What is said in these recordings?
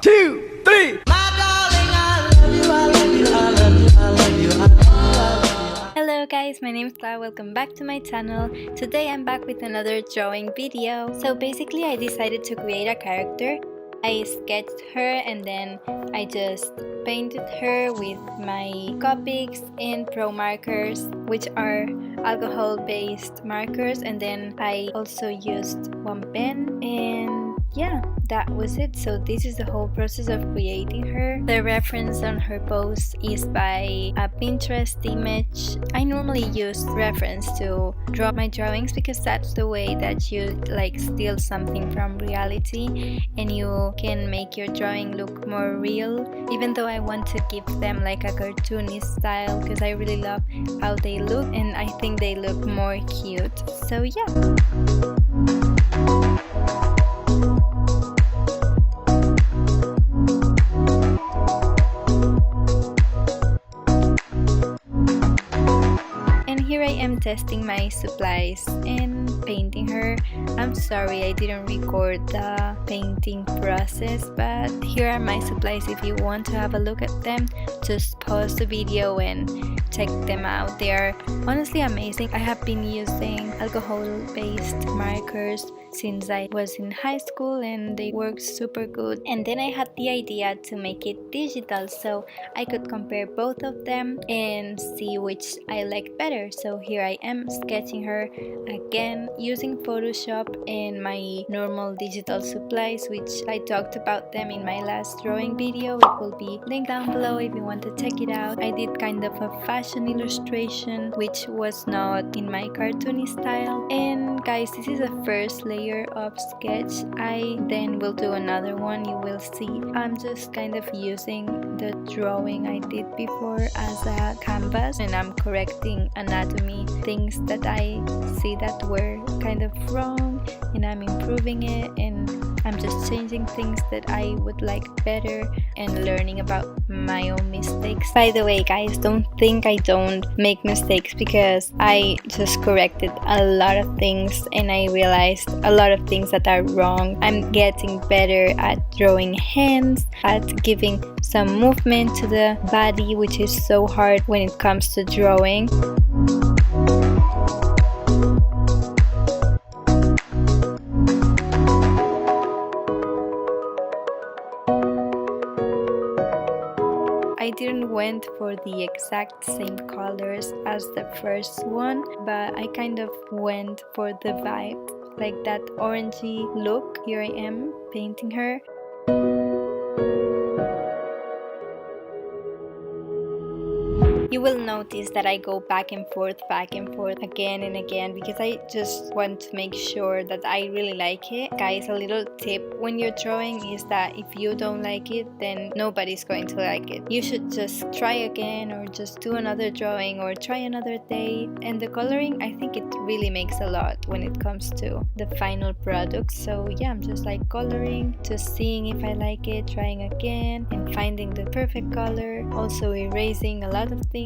2, 3. Hello guys, my name is Clau. Welcome back to my channel. Today I'm back with another drawing video. So basically I decided to create a character. I sketched her and then I just painted her with my Copics and Pro markers, which are alcohol based markers, and then I also used one pen, and yeah, that was it. So this is the whole process of creating her. The reference on her post is by a Pinterest image. I normally use reference to draw my drawings because that's the way that you like steal something from reality and you can make your drawing look more real, even though I want to give them like a cartoony style because I really love how they look and I think they look more cute. So yeah. Here I am testing my supplies and painting her. I'm sorry I didn't record the painting process, but here are my supplies. If you want to have a look at them, just pause the video and check them out. They are honestly amazing. I have been using alcohol-based markers since I was in high school and they work super good. And then I had the idea to make it digital so I could compare both of them and see which I like better. So here I am sketching her again using Photoshop and my normal digital supplies, which I talked about them in my last drawing video. It will be linked down below if you want to check it out. I did kind of a fashion illustration which was not in my cartoony style. And guys, this is the first layer of sketch. I then will do another one, you will see. I'm just kind of using the drawing I did before as a canvas and I'm correcting anatomy things that I see that were kind of wrong and I'm improving it, and I'm just changing things that I would like better and learning about my own mistakes. By the way guys, don't think I don't make mistakes because I just corrected a lot of things and I realized a lot of things that are wrong. I'm getting better at drawing hands, at giving some movement to the body, which is so hard when it comes to drawing. I didn't went for the exact same colors as the first one, but I kind of went for the vibe, like that orangey look. Here I am painting her. You will notice that I go back and forth again and again because I just want to make sure that I really like it. Guys, a little tip when you're drawing is that if you don't like it, then nobody's going to like it. You should just try again or just do another drawing or try another day. And the coloring, I think it really makes a lot when it comes to the final product. So yeah, I'm just like coloring, just seeing if I like it, trying again and finding the perfect color. Also erasing a lot of things.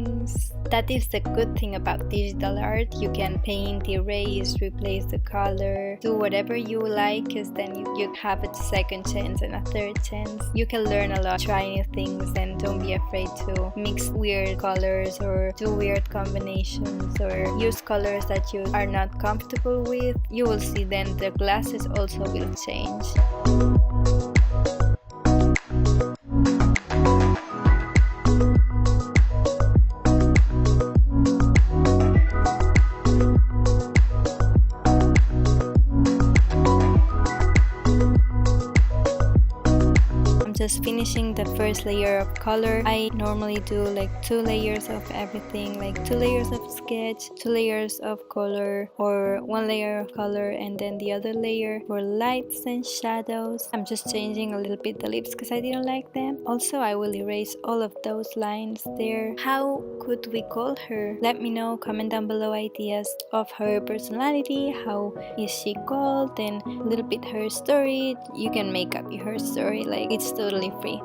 That is the good thing about digital art. You can paint, erase, replace the color, do whatever you like, because then you have a second chance and a third chance. You can learn a lot, try new things, and don't be afraid to mix weird colors or do weird combinations or use colors that you are not comfortable with. You will see then the glasses also will change. Just finishing the first layer of color. I normally do like 2 layers of everything, like 2 layers of sketch, 2 layers of color, or 1 layer of color and then the other layer for lights and shadows. I'm just changing a little bit the lips because I didn't like them. Also, I will erase all of those lines there. How could we call her? Let me know, comment down below ideas of her personality, how is she called, and a little bit her story. You can make up her story, like it's totally free.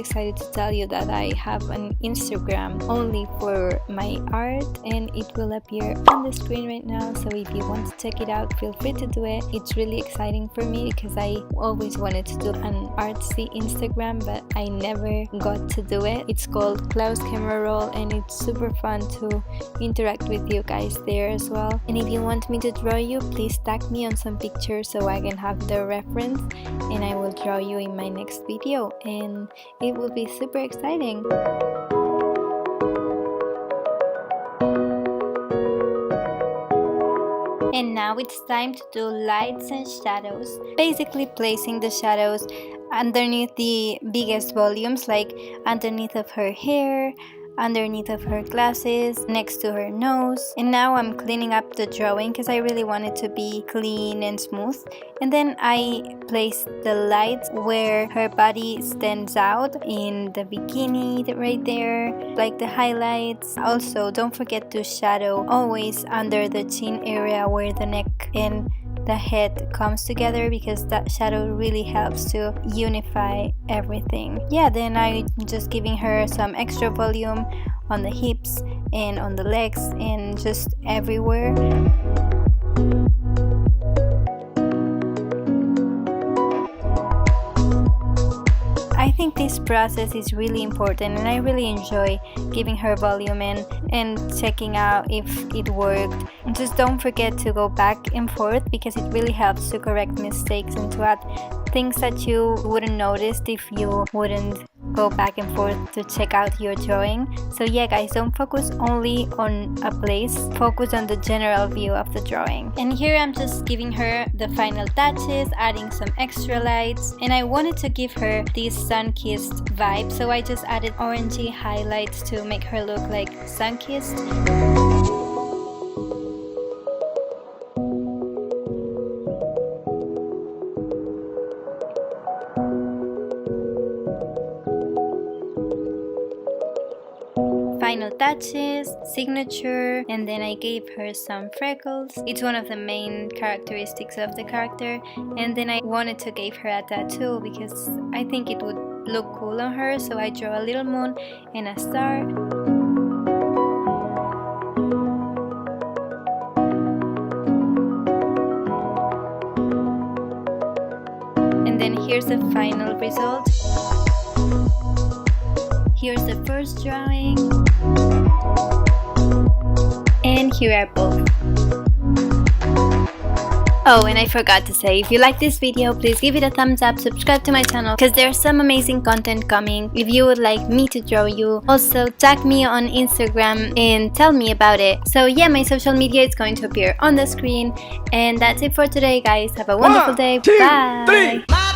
excited to tell you that I have an Instagram only for my art, and it will appear on the screen right now. So if you want to check it out, feel free to do it. It's really exciting for me because I always wanted to do an artsy Instagram, but I never got to do it. It's called CLAU'S Camera Roll, and it's super fun to interact with you guys there as well. And if you want me to draw you, please tag me on some pictures so I can have the reference, and I will draw you in my next video, and it will be super exciting. And now it's time to do lights and shadows, basically placing the shadows underneath the biggest volumes, like underneath of her hair, underneath of her glasses, next to her nose. And now I'm cleaning up the drawing because I really want it to be clean and smooth. And then I place the lights where her body stands out in the bikini right there, like the highlights. Also, don't forget to shadow always under the chin area where the neck and the head comes together, because that shadow really helps to unify everything. Yeah, then I'm just giving her some extra volume on the hips and on the legs and just everywhere. I think this process is really important, and I really enjoy giving her volume and checking out if it worked. And just don't forget to go back and forth, because it really helps to correct mistakes and to add things that you wouldn't notice if you wouldn't go back and forth to check out your drawing. So yeah guys, don't focus only on a place, focus on the general view of the drawing. And here I'm just giving her the final touches, adding some extra lights, and I wanted to give her this sun-kissed vibe, so I just added orangey highlights to make her look like sun-kissed. Final touches, signature, and then I gave her some freckles. It's one of the main characteristics of the character. And then I wanted to give her a tattoo because I think it would look cool on her, so I drew a little moon and a star. And then here's the final result. Here's the first drawing, and here are both. Oh, and I forgot to say, if you like this video, please give it a thumbs up, subscribe to my channel, because there's some amazing content coming. If you would like me to draw you, also tag me on Instagram and tell me about it. So yeah, my social media is going to appear on the screen. And that's it for today guys. Have a wonderful day. Bye!